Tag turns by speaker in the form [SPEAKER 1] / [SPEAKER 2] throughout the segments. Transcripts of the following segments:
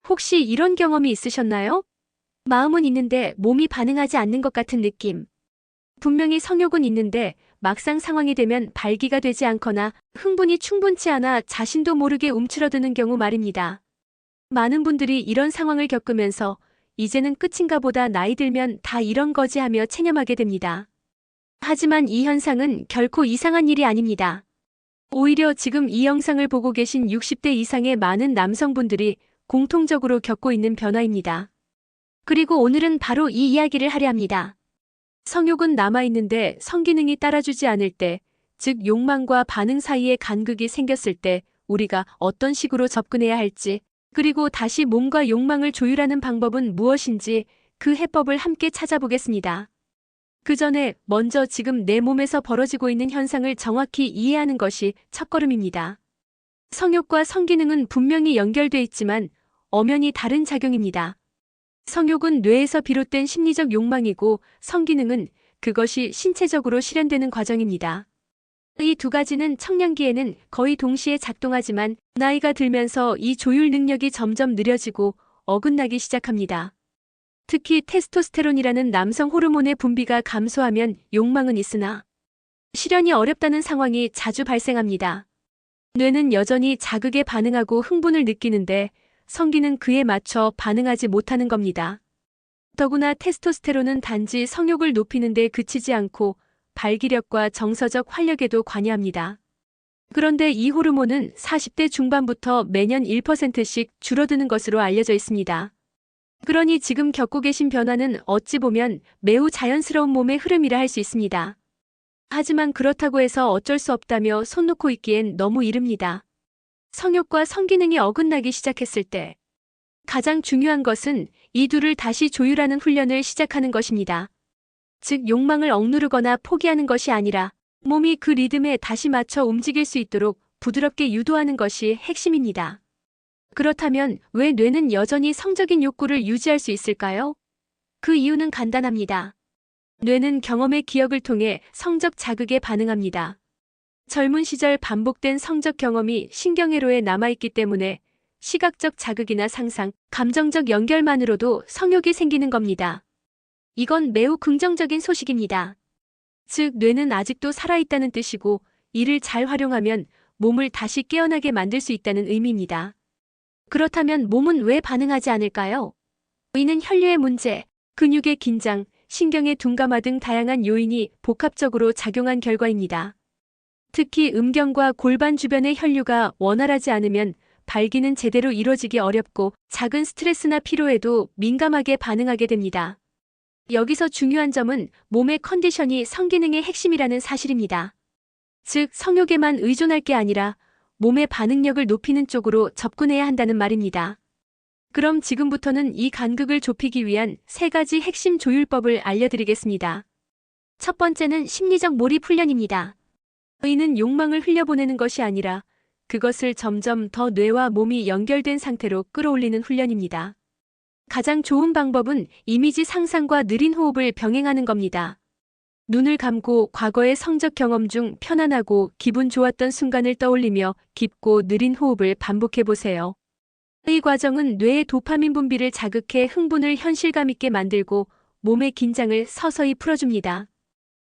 [SPEAKER 1] 혹시 이런 경험이 있으셨나요? 마음은 있는데 몸이 반응하지 않는 것 같은 느낌. 분명히 성욕은 있는데 막상 상황이 되면 발기가 되지 않거나 흥분이 충분치 않아 자신도 모르게 움츠러드는 경우 말입니다. 많은 분들이 이런 상황을 겪으면서 이제는 끝인가 보다 나이 들면 다 이런 거지 하며 체념하게 됩니다. 하지만 이 현상은 결코 이상한 일이 아닙니다. 오히려 지금 이 영상을 보고 계신 60대 이상의 많은 남성분들이 공통적으로 겪고 있는 변화입니다. 그리고 오늘은 바로 이 이야기를 하려 합니다. 성욕은 남아있는데 성기능이 따라주지 않을 때, 즉 욕망과 반응 사이에 간극이 생겼을 때 우리가 어떤 식으로 접근해야 할지, 그리고 다시 몸과 욕망을 조율하는 방법은 무엇인지 그 해법을 함께 찾아보겠습니다. 그 전에 먼저 지금 내 몸에서 벌어지고 있는 현상을 정확히 이해하는 것이 첫걸음입니다. 성욕과 성기능은 분명히 연결돼 있지만 엄연히 다른 작용입니다. 성욕은 뇌에서 비롯된 심리적 욕망이고 성기능은 그것이 신체적으로 실현되는 과정입니다. 이 두 가지는 청년기에는 거의 동시에 작동하지만 나이가 들면서 이 조율 능력이 점점 느려지고 어긋나기 시작합니다. 특히 테스토스테론이라는 남성 호르몬의 분비가 감소하면 욕망은 있으나 실현이 어렵다는 상황이 자주 발생합니다. 뇌는 여전히 자극에 반응하고 흥분을 느끼는데 성기는 그에 맞춰 반응하지 못하는 겁니다. 더구나 테스토스테론은 단지 성욕을 높이는 데 그치지 않고 발기력과 정서적 활력에도 관여합니다. 그런데 이 호르몬은 40대 중반부터 매년 1%씩 줄어드는 것으로 알려져 있습니다. 그러니 지금 겪고 계신 변화는 어찌 보면 매우 자연스러운 몸의 흐름이라 할 수 있습니다. 하지만 그렇다고 해서 어쩔 수 없다며 손 놓고 있기엔 너무 이릅니다. 성욕과 성기능이 어긋나기 시작했을 때 가장 중요한 것은 이 둘을 다시 조율하는 훈련을 시작하는 것입니다. 즉 욕망을 억누르거나 포기하는 것이 아니라 몸이 그 리듬에 다시 맞춰 움직일 수 있도록 부드럽게 유도하는 것이 핵심입니다. 그렇다면 왜 뇌는 여전히 성적인 욕구를 유지할 수 있을까요? 그 이유는 간단합니다. 뇌는 경험의 기억을 통해 성적 자극에 반응합니다. 젊은 시절 반복된 성적 경험이 신경회로에 남아있기 때문에 시각적 자극이나 상상, 감정적 연결만으로도 성욕이 생기는 겁니다. 이건 매우 긍정적인 소식입니다. 즉, 뇌는 아직도 살아있다는 뜻이고 이를 잘 활용하면 몸을 다시 깨어나게 만들 수 있다는 의미입니다. 그렇다면 몸은 왜 반응하지 않을까요? 이는 혈류의 문제, 근육의 긴장, 신경의 둔감화 등 다양한 요인이 복합적으로 작용한 결과입니다. 특히 음경과 골반 주변의 혈류가 원활하지 않으면 발기는 제대로 이루어지기 어렵고 작은 스트레스나 피로에도 민감하게 반응하게 됩니다. 여기서 중요한 점은 몸의 컨디션이 성기능의 핵심이라는 사실입니다. 즉, 성욕에만 의존할 게 아니라 몸의 반응력을 높이는 쪽으로 접근해야 한다는 말입니다. 그럼 지금부터는 이 간극을 좁히기 위한 3가지 핵심 조율법을 알려드리겠습니다. 첫 번째는 심리적 몰입 훈련입니다. 이는 욕망을 흘려보내는 것이 아니라 그것을 점점 더 뇌와 몸이 연결된 상태로 끌어올리는 훈련입니다. 가장 좋은 방법은 이미지 상상과 느린 호흡을 병행하는 겁니다. 눈을 감고 과거의 성적 경험 중 편안하고 기분 좋았던 순간을 떠올리며 깊고 느린 호흡을 반복해 보세요. 이 과정은 뇌의 도파민 분비를 자극해 흥분을 현실감 있게 만들고 몸의 긴장을 서서히 풀어줍니다.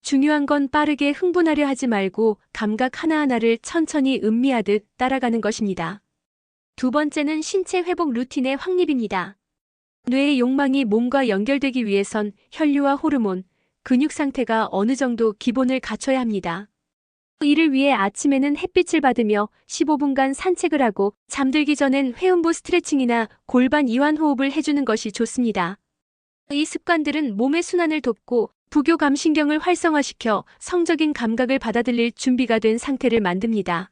[SPEAKER 1] 중요한 건 빠르게 흥분하려 하지 말고 감각 하나하나를 천천히 음미하듯 따라가는 것입니다. 두 번째는 신체 회복 루틴의 확립입니다. 뇌의 욕망이 몸과 연결되기 위해선 혈류와 호르몬, 근육 상태가 어느 정도 기본을 갖춰야 합니다. 이를 위해 아침에는 햇빛을 받으며 15분간 산책을 하고 잠들기 전엔 회음부 스트레칭이나 골반 이완 호흡을 해주는 것이 좋습니다. 이 습관들은 몸의 순환을 돕고 부교감신경을 활성화시켜 성적인 감각을 받아들일 준비가 된 상태를 만듭니다.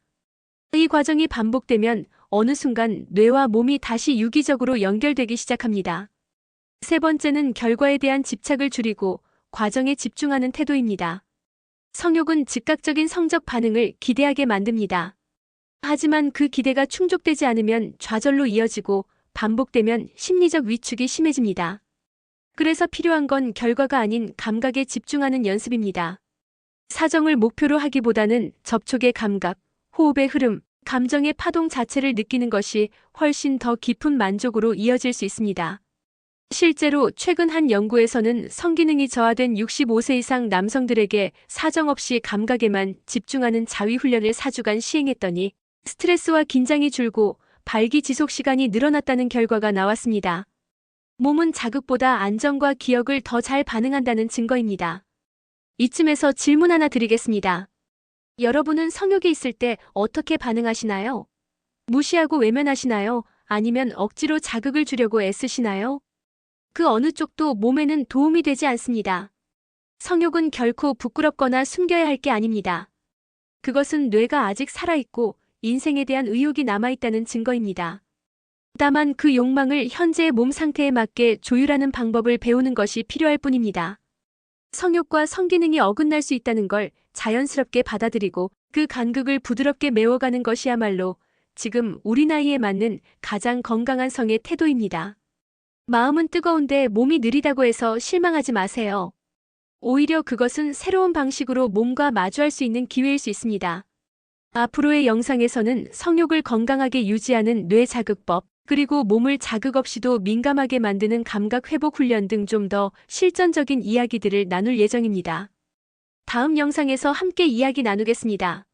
[SPEAKER 1] 이 과정이 반복되면 어느 순간 뇌와 몸이 다시 유기적으로 연결되기 시작합니다. 세 번째는 결과에 대한 집착을 줄이고 과정에 집중하는 태도입니다. 성욕은 즉각적인 성적 반응을 기대하게 만듭니다. 하지만 그 기대가 충족되지 않으면 좌절로 이어지고 반복되면 심리적 위축이 심해집니다. 그래서 필요한 건 결과가 아닌 감각에 집중하는 연습입니다. 사정을 목표로 하기보다는 접촉의 감각, 호흡의 흐름, 감정의 파동 자체를 느끼는 것이 훨씬 더 깊은 만족으로 이어질 수 있습니다. 실제로 최근 한 연구에서는 성기능이 저하된 65세 이상 남성들에게 사정없이 감각에만 집중하는 자위훈련을 4주간 시행했더니 스트레스와 긴장이 줄고 발기 지속 시간이 늘어났다는 결과가 나왔습니다. 몸은 자극보다 안정과 기억을 더 잘 반응한다는 증거입니다. 이쯤에서 질문 하나 드리겠습니다. 여러분은 성욕이 있을 때 어떻게 반응하시나요? 무시하고 외면하시나요? 아니면 억지로 자극을 주려고 애쓰시나요? 그 어느 쪽도 몸에는 도움이 되지 않습니다. 성욕은 결코 부끄럽거나 숨겨야 할 게 아닙니다. 그것은 뇌가 아직 살아있고 인생에 대한 의욕이 남아있다는 증거입니다. 다만 그 욕망을 현재의 몸 상태에 맞게 조율하는 방법을 배우는 것이 필요할 뿐입니다. 성욕과 성기능이 어긋날 수 있다는 걸 자연스럽게 받아들이고 그 간극을 부드럽게 메워가는 것이야말로 지금 우리 나이에 맞는 가장 건강한 성의 태도입니다. 마음은 뜨거운데 몸이 느리다고 해서 실망하지 마세요. 오히려 그것은 새로운 방식으로 몸과 마주할 수 있는 기회일 수 있습니다. 앞으로의 영상에서는 성욕을 건강하게 유지하는 뇌 자극법, 그리고 몸을 자극 없이도 민감하게 만드는 감각 회복 훈련 등 좀 더 실전적인 이야기들을 나눌 예정입니다. 다음 영상에서 함께 이야기 나누겠습니다.